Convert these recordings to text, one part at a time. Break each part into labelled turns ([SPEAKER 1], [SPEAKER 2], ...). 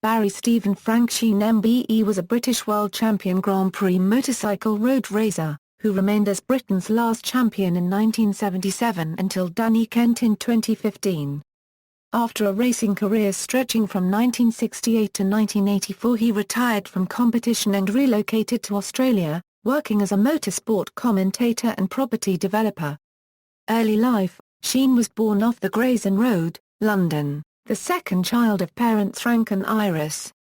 [SPEAKER 1] Steven Frank Sheene MBE was a British world champion Grand Prix motorcycle road racer, who remained as Britain's last champion in 1977 until Danny Kent in 2015. After a racing career stretching from 1968 to 1984, he retired from competition and relocated to Australia, working as a motorsport commentator and property developer. Early life: Sheene was born off the Grayson Road, London, the second child of parents Frank and Iris.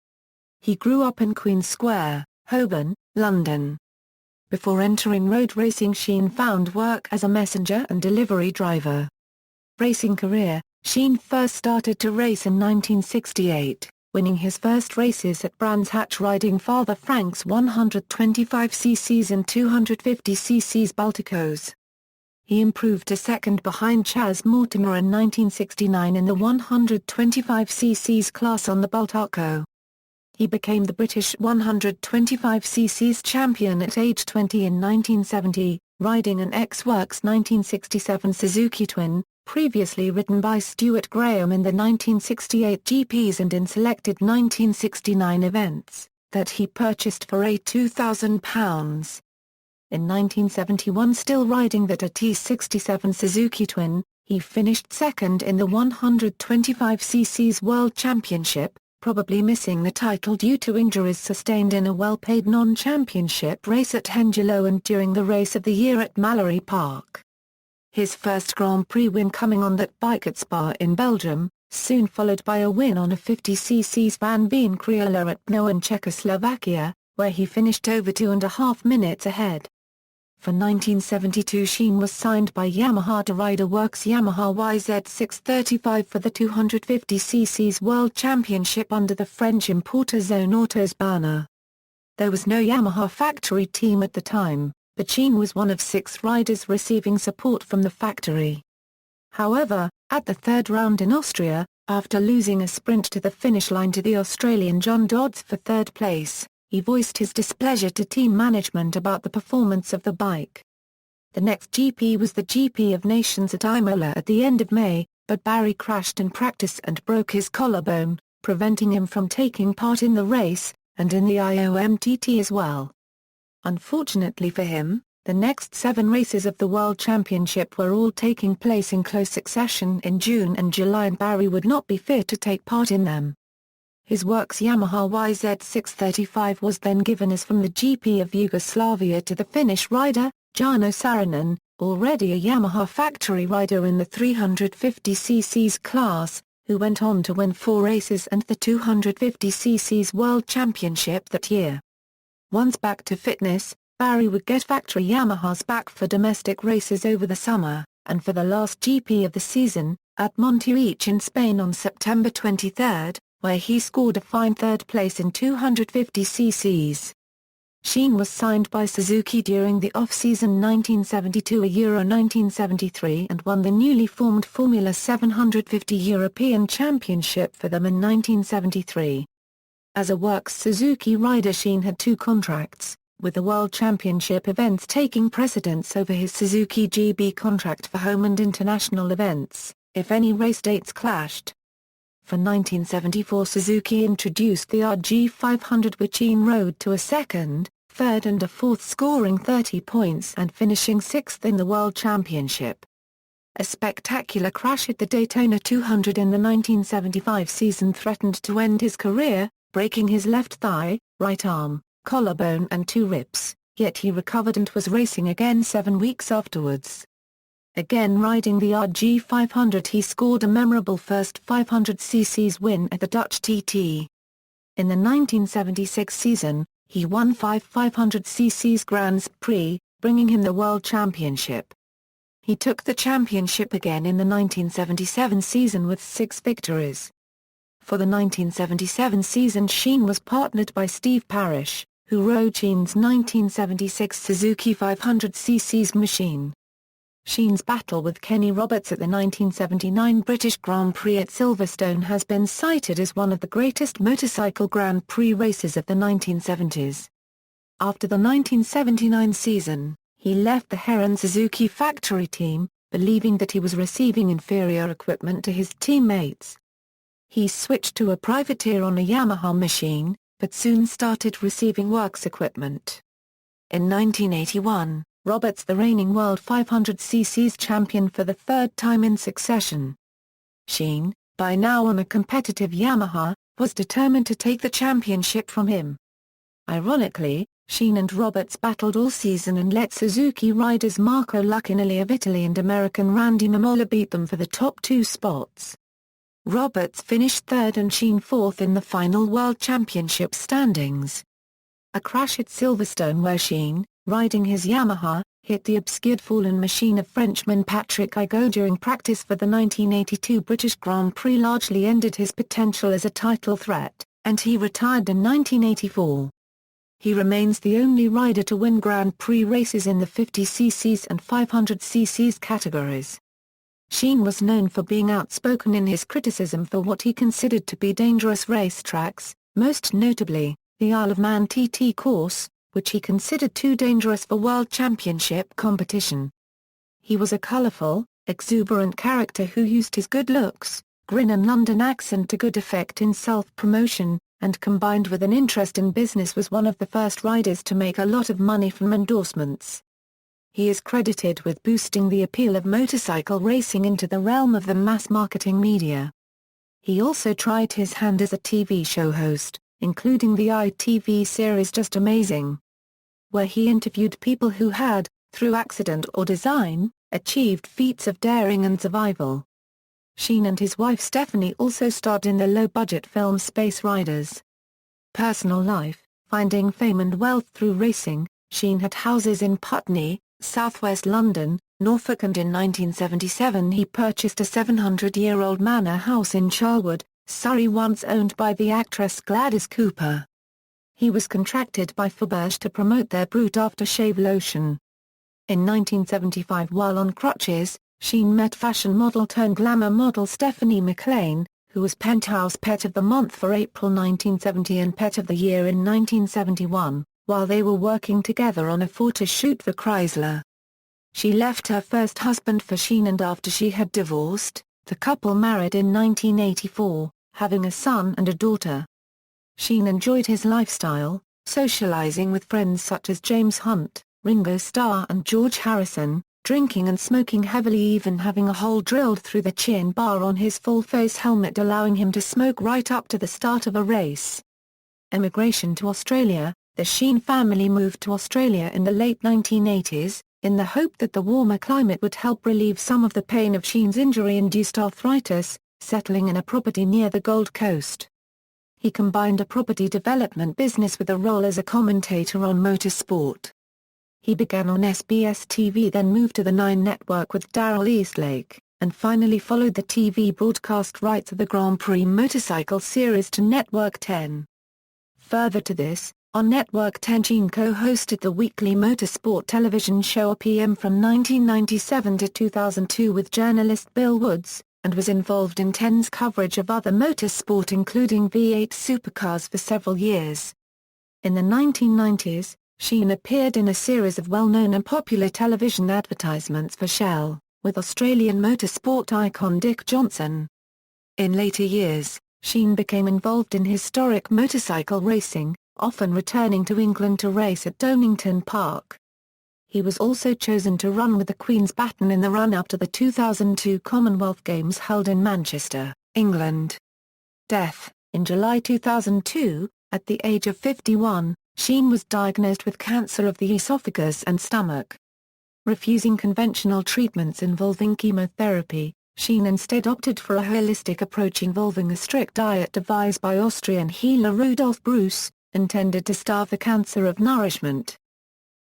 [SPEAKER 1] He grew up in Queen Square, Holborn, London. Before entering road racing, Sheene found work as a messenger and delivery driver. Racing career: Sheene first started to race in 1968, winning his first races at Brands Hatch riding Father Frank's 125cc and 250cc Balticos. He improved to second behind Chas Mortimer in 1969 in the 125cc class on the Baltaco. He became the British 125cc champion at age 20 in 1970, riding an X-Works 1967 Suzuki Twin, previously ridden by Stuart Graham in the 1968 GPs and in selected 1969 events, that he purchased for £2,000. In 1971, still riding that T67 Suzuki Twin, he finished second in the 125cc World Championship, probably missing the title due to injuries sustained in a well-paid non-championship race at Hengelo and during the race of the year at Mallory Park. His first Grand Prix win coming on that bike at Spa in Belgium, soon followed by a win on a 50cc Van Veen Criolla at Brno in Czechoslovakia, where he finished over 2.5 minutes ahead. For 1972, Sheene was signed by Yamaha to ride a Works Yamaha YZ635 for the 250cc World Championship under the French importer Zone Autos banner. There was no Yamaha factory team at the time, but Sheene was one of 6 riders receiving support from the factory. However, at the third round in Austria, after losing a sprint to the finish line to the Australian John Dodds for third place, he voiced his displeasure to team management about the performance of the bike. The next GP was the GP of Nations at Imola at the end of May, but Barry crashed in practice and broke his collarbone, preventing him from taking part in the race, and in the IOMTT as well. Unfortunately for him, the next 7 races of the World Championship were all taking place in close succession in June and July, and Barry would not be fit to take part in them. His Works Yamaha YZ635 was then given as from the GP of Yugoslavia to the Finnish rider, Jarno Saarinen, already a Yamaha factory rider in the 350cc class, who went on to win 4 races and the 250cc World Championship that year. Once back to fitness, Barry would get factory Yamahas back for domestic races over the summer, and for the last GP of the season, at Montjuic in Spain on September 23, where he scored a fine third place in 250cc. Sheene was signed by Suzuki during the off-season 1972 Euro 1973 and won the newly formed Formula 750 European Championship for them in 1973. As a Works Suzuki rider, Sheene had 2 contracts, with the World Championship events taking precedence over his Suzuki GB contract for home and international events, if any race dates clashed. For 1974, Suzuki introduced the RG500, which Sheene rode to a 2nd, 3rd and a 4th, scoring 30 points and finishing 6th in the World Championship. A spectacular crash at the Daytona 200 in the 1975 season threatened to end his career, breaking his left thigh, right arm, collarbone and 2 ribs, yet he recovered and was racing again 7 weeks afterwards. Again riding the RG500, he scored a memorable first 500cc win at the Dutch TT. In the 1976 season, he won 5 500cc Grands Prix, bringing him the World Championship. He took the championship again in the 1977 season with 6 victories. For the 1977 season, Sheene was partnered by Steve Parish, who rode Sheene's 1976 Suzuki 500cc machine. Sheene's battle with Kenny Roberts at the 1979 British Grand Prix at Silverstone has been cited as one of the greatest motorcycle Grand Prix races of the 1970s. After the 1979 season, he left the Heron Suzuki factory team, believing that he was receiving inferior equipment to his teammates. He switched to a privateer on a Yamaha machine, but soon started receiving works equipment. In 1981, Roberts, the reigning World 500cc champion for the third time in succession. Sheene, by now on a competitive Yamaha, was determined to take the championship from him. Ironically, Sheene and Roberts battled all season and let Suzuki riders Marco Lucchinelli of Italy and American Randy Mamola beat them for the top two spots. Roberts finished third and Sheene fourth in the final World Championship standings. A crash at Silverstone where Sheene, riding his Yamaha, hit the obscured fallen machine of Frenchman Patrick Igot during practice for the 1982 British Grand Prix largely ended his potential as a title threat, and he retired in 1984. He remains the only rider to win Grand Prix races in the 50cc and 500cc categories. Sheene was known for being outspoken in his criticism for what he considered to be dangerous racetracks, most notably, the Isle of Man TT course, which he considered too dangerous for World Championship competition. He was a colourful, exuberant character who used his good looks, grin and London accent to good effect in self-promotion, and combined with an interest in business was one of the first riders to make a lot of money from endorsements. He is credited with boosting the appeal of motorcycle racing into the realm of the mass marketing media. He also tried his hand as a TV show host, including the ITV series Just Amazing, where he interviewed people who had, through accident or design, achieved feats of daring and survival. Sheene and his wife Stephanie also starred in the low-budget film Space Riders. Personal life: finding fame and wealth through racing, Sheene had houses in Putney, southwest London, Norfolk, and in 1977 he purchased a 700-year-old manor house in Charwood, Surrey, once owned by the actress Gladys Cooper. He was contracted by Faberge to promote their Brut aftershave lotion. In 1975, while on crutches, Sheene met fashion model turned glamour model Stephanie McLean, who was Penthouse Pet of the Month for April 1970 and Pet of the Year in 1971, while they were working together on a photo shoot for Chrysler. She left her first husband for Sheene, and after she had divorced, the couple married in 1984, having a son and a daughter. Sheene enjoyed his lifestyle, socializing with friends such as James Hunt, Ringo Starr and George Harrison, drinking and smoking heavily, even having a hole drilled through the chin bar on his full-face helmet allowing him to smoke right up to the start of a race. Emigration to Australia: the Sheene family moved to Australia in the late 1980s, in the hope that the warmer climate would help relieve some of the pain of Sheene's injury-induced arthritis, settling in a property near the Gold Coast. He combined a property development business with a role as a commentator on motorsport. He began on SBS TV, then moved to the 9 network with Darrell Eastlake, and finally followed the TV broadcast rights of the Grand Prix motorcycle series to Network 10. Further to this, on Network 10 Sheene co-hosted the weekly motorsport television show RPM from 1997 to 2002 with journalist Bill Woods, and was involved in 10's coverage of other motorsport including V8 supercars for several years. In the 1990s, Sheene appeared in a series of well-known and popular television advertisements for Shell, with Australian motorsport icon Dick Johnson. In later years, Sheene became involved in historic motorcycle racing, often returning to England to race at Donington Park. He was also chosen to run with the Queen's Baton in the run-up to the 2002 Commonwealth Games held in Manchester, England. Death: in July 2002, at the age of 51, Sheene was diagnosed with cancer of the esophagus and stomach. Refusing conventional treatments involving chemotherapy, Sheene instead opted for a holistic approach involving a strict diet devised by Austrian healer Rudolf Bruce, intended to starve the cancer of nourishment.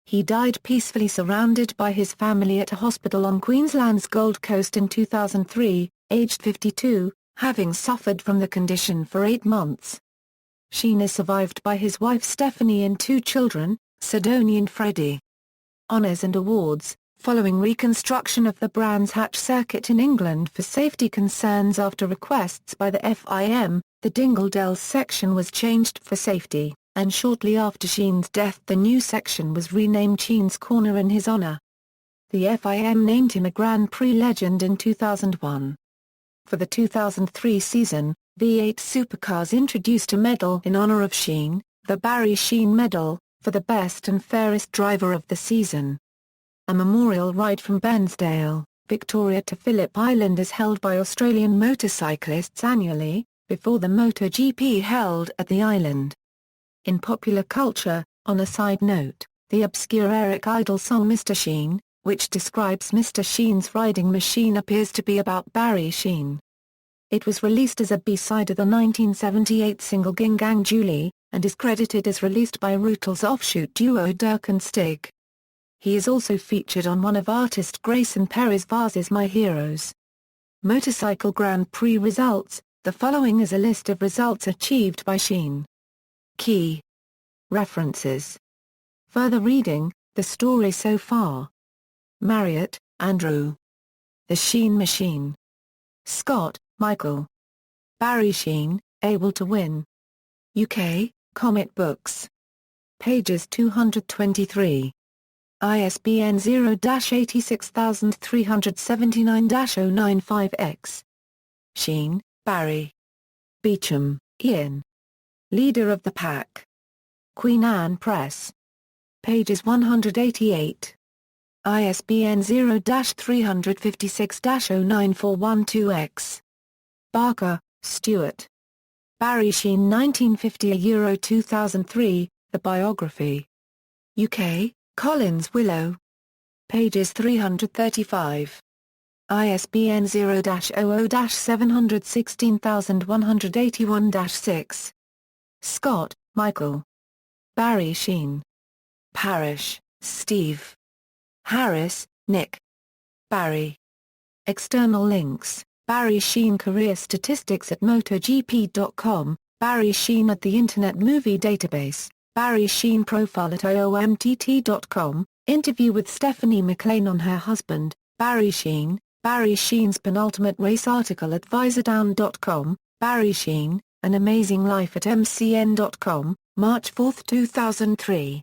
[SPEAKER 1] He died peacefully surrounded by his family at a hospital on Queensland's Gold Coast in 2003, aged 52, having suffered from the condition for 8 months. Sheene is survived by his wife Stephanie and 2 children, Sidonie and Freddie. Honours and awards: following reconstruction of the Brands Hatch circuit in England for safety concerns after requests by the FIM, the Dingledale section was changed for safety, and shortly after Sheene's death the new section was renamed Sheene's Corner in his honour. The FIM named him a Grand Prix legend in 2001. For the 2003 season, V8 Supercars introduced a medal in honor of Sheene, the Barry Sheene Medal, for the best and fairest driver of the season. A memorial ride from Bairnsdale, Victoria to Phillip Island is held by Australian motorcyclists annually, before the MotoGP held at the island. In popular culture, on a side note, the obscure Eric Idle song Mr. Sheene, which describes Mr. Sheene's riding machine, appears to be about Barry Sheene. It was released as a B-side of the 1978 single Ging Gang Julie, and is credited as released by Ruthl's offshoot duo Dirk and Stig. He is also featured on one of artist Grayson Perry's Vases My Heroes. Motorcycle Grand Prix results. The following is a list of results achieved by Sheene. Key references. Further reading, The Story So Far. Marriott, Andrew. The Sheene Machine. Scott, Michael. Barry Sheene, Able to Win. UK, Comic Books. Pages 223. ISBN 0-86379-095X. Sheene, Barry. Beecham, Ian. Leader of the Pack. Queen Anne Press. Pages 188. ISBN 0-356-09412X. Barker, Stuart. Barry Sheene 1950 2003, The Biography. UK, Collins Willow. Pages 335. ISBN 0-00-716181-6. Scott, Michael. Barry Sheene. Parrish, Steve. Harris, Nick. Barry. External links: Barry Sheene career statistics at MotoGP.com, Barry Sheene at the Internet Movie Database, Barry Sheene profile at IOMTT.com, interview with Stephanie McLean on her husband, Barry Sheene, Barry Sheene's penultimate race article at VisorDown.com, Barry Sheene, An Amazing Life at MCN.com, March 4, 2003.